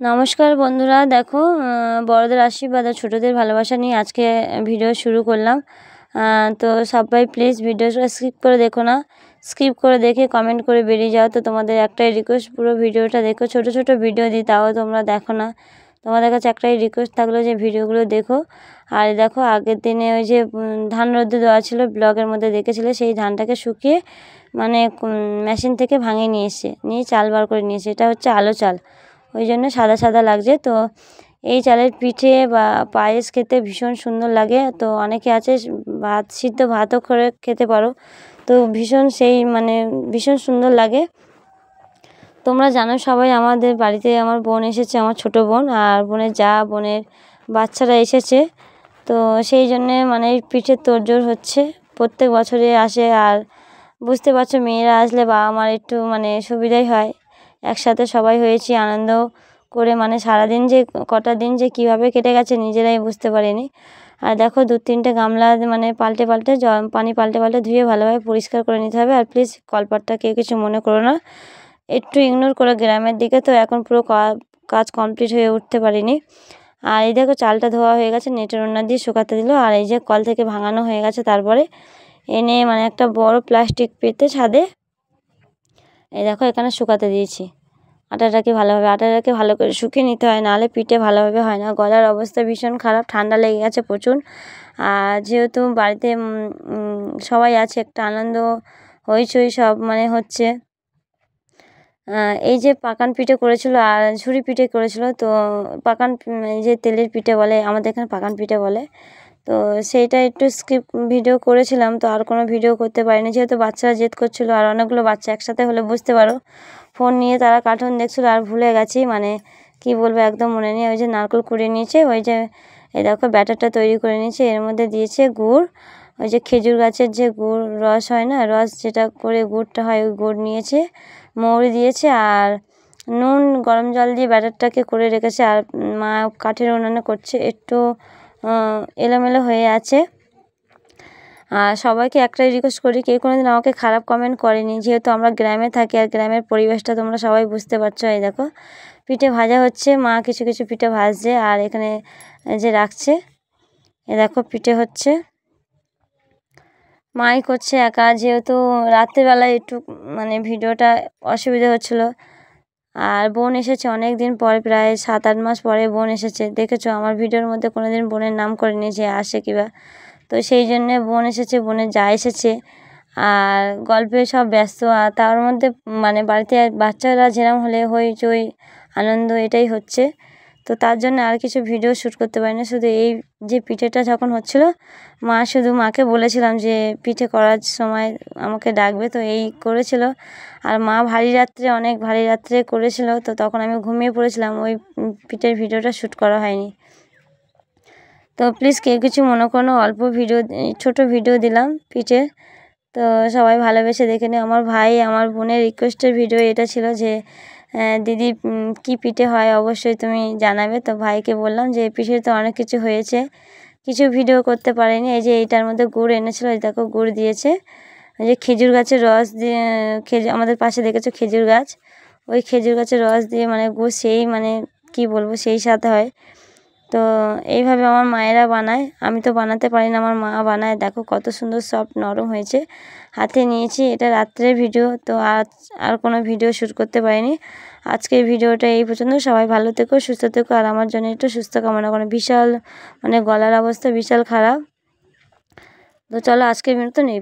নমস্কার বন্ধুরা, দেখো বড়দের আশীর্বাদ আর ছোটোদের ভালোবাসা নিয়ে আজকে ভিডিও শুরু করলাম। তো সবাই প্লিজ ভিডিওটা স্কিপ করে দেখো না, স্কিপ করে দেখে কমেন্ট করে বেরিয়ে যাও। তো তোমাদের একটাই রিকোয়েস্ট, পুরো ভিডিওটা দেখো। ছোট ছোট ভিডিও দিই তাও তোমরা দেখো না। তোমাদের কাছে একটাই রিকোয়েস্ট থাকলো যে ভিডিওগুলো দেখো। আর দেখো আগের দিনে ওই যে ধান রোদ্দে দেওয়া ছিল, ব্লগের মধ্যে দেখেছিলে, সেই ধানটাকে শুকিয়ে মানে মেশিন থেকে ভাঙিয়ে নিয়ে চাল বার করে নিয়েছে। এটা হচ্ছে আলো চাল, ওই জন্য সাদা সাদা লাগছে। তো এই চালের পিঠে বা পায়েস খেতে ভীষণ সুন্দর লাগে। তো অনেকে আছে সিদ্ধ ভাতও করে খেতে পারো। তো ভীষণ ভীষণ সুন্দর লাগে। তোমরা জানো সবাই, আমাদের বাড়িতে আমার বোন এসেছে, আমার ছোট বোন, আর বোনের বাচ্চারা এসেছে। তো সেই জন্যে এই পিঠের তোড়জোড় হচ্ছে, প্রত্যেক বছরে আসে। আর বুঝতে পারছো, মেয়েরা আসলে বাবা মার একটু সুবিধাই হয়। একসাথে সবাই হয়েছি, আনন্দ করে সারাদিন যে কটা দিন যে কীভাবে কেটে গেছে নিজেরাই বুঝতে পারিনি। আর দেখো 2-3টে গামলা পাল্টে পানি পাল্টে ধুয়ে ভালোভাবে পরিষ্কার করে নিতে হবে। আর প্লিজ কলপাটটা কেউ কিছু মনে করো না, একটু ইগনোর করো। গ্রামের দিকে তো এখন পুরো কাজ কমপ্লিট হয়ে উঠতে পারিনি। আর এই দেখো চালটা ধোয়া হয়ে গেছে, নেটের ওড়না দিয়ে শুকাতে দিল। আর এই যে কল থেকে ভাঙানো হয়ে গেছে, তারপরে এনে একটা বড় প্লাস্টিক পেতে ছাদে এই দেখো এখানে শুকাতে দিয়েছি। আটাটাকে ভালো করে শুকিয়ে নিতে হয়, নাহলে পিঠে ভালোভাবে হয় না। গলার অবস্থা ভীষণ খারাপ, ঠান্ডা লেগে গেছে প্রচুর। আর যেহেতু বাড়িতে সবাই আছে, একটা আনন্দ হইচই সব হচ্ছে। এই যে পাকান পিঠে করেছিল আর ঝুড়ি পিঠে করেছিল। তো পাকান, এই যে তেলের পিঠে বলে, আমাদের এখানে পাকান পিঠে বলে। তো সেইটা একটু স্কিপ ভিডিও করেছিলাম, তো আর কোনো ভিডিও করতে পারিনি, যেহেতু বাচ্চারা জেদ করছিলো। আর অনেকগুলো বাচ্চা একসাথে হলে বুঝতে পারো, ফোন নিয়ে তারা কার্টুন দেখছিলো। আর ভুলে গেছি কি বলবো, একদম মনে নেই। ওই যে নারকেল কুড়িয়ে নিয়েছে, ওই যে এই দেখো ব্যাটারটা তৈরি করে নিয়েছে। এর মধ্যে দিয়েছে গুড়, ওই যে খেজুর গাছের যে গুড় রস হয় না, রস যেটা করে গুড়টা হয়, ওই গুড় নিয়েছে, মৌরি দিয়েছে, আর নুন গরম জল দিয়ে ব্যাটারটাকে করে রেখেছে। আর মা কাঠের উনুনে করছে, একটু এলোমেলো হয়ে আছে। আর সবাইকে একটাই রিকোয়েস্ট করি, কেউ কোনোদিন আমাকে খারাপ কমেন্ট করেনি, যেহেতু আমরা গ্রামে থাকি আর গ্রামের পরিবেশটা তোমরা সবাই বুঝতে পারছো। এই দেখো পিঠে ভাজা হচ্ছে, মা কিছু কিছু পিঠে ভাজছে আর এখানে যে রাখছে। এ দেখো পিঠে হচ্ছে, মাই করছে একা, যেহেতু রাত্রিবেলায় একটু ভিডিওটা অসুবিধা হচ্ছিলো। আর বোন এসেছে অনেক দিন পরে, প্রায় 7-8 মাস পরে বোন এসেছে। দেখেছো আমার ভিডিওর মধ্যে কোনো দিন বোনের নাম করেনি যে আসে কিবা। তো সেই জন্যে বোন এসেছে, বোনের যা এসেছে, আর গল্পে সব ব্যস্ত। আর তার মধ্যে বাড়িতে বাচ্চারা যেরকম হলে হইচই আনন্দ এটাই হচ্ছে। তো তার জন্য আর কিছু ভিডিও শ্যুট করতে পারিনি। শুধু এই যে পিঠেটা যখন হচ্ছিলো, শুধু মাকে বলেছিলাম যে পিঠে করার সময় আমাকে ডাকবে, তো এই করেছিল। আর মা অনেক ভারী রাত্রে করেছিল, তো তখন আমি ঘুমিয়ে পড়েছিলাম, ওই পিঠের ভিডিওটা শ্যুট করা হয়নি। তো প্লিজ কেউ কিছু মনে করো, অল্প ভিডিও, ছোট ভিডিও দিলাম পিঠে। তো সবাই ভালোবেসে দেখে নিও। আমার ভাই আমার বোনের রিকোয়েস্টের ভিডিও এটা ছিল যে দিদি কি পিঠে হয় অবশ্যই তুমি জানাবে। তো ভাইকে বললাম যে পিঠে তো অনেক কিছু হয়েছে, কিছু ভিডিও করতে পারিনি। এই যে এইটার মধ্যে গুড় এনেছিল, এই দেখো গুড় দিয়েছে। এই যে খেজুর গাছের রস দিয়ে, আমাদের পাশে দেখেছো খেজুর গাছ, ওই খেজুর গাছের রস দিয়ে গুড়, সেই কি বলবো, সেই সাথে হয়। তো এইভাবে আমার মায়েরা বানায়, আমি তো বানাতে পারি না, আমার মা বানায়। দেখো কত সুন্দর সফট নরম হয়েছে। হাতে নিয়েছি, এটা রাত্রের ভিডিও, তো আর কোনো ভিডিও শ্যুট করতে পারিনি। আজকের ভিডিওটা এই পর্যন্ত। সবাই ভালো থেকো, সুস্থ থেকো, আর আমার জন্য একটু সুস্থ কামনা করো। বিশাল গলার অবস্থা বিশাল খারাপ। তো চলো আজকের ভিডিও তো নেই।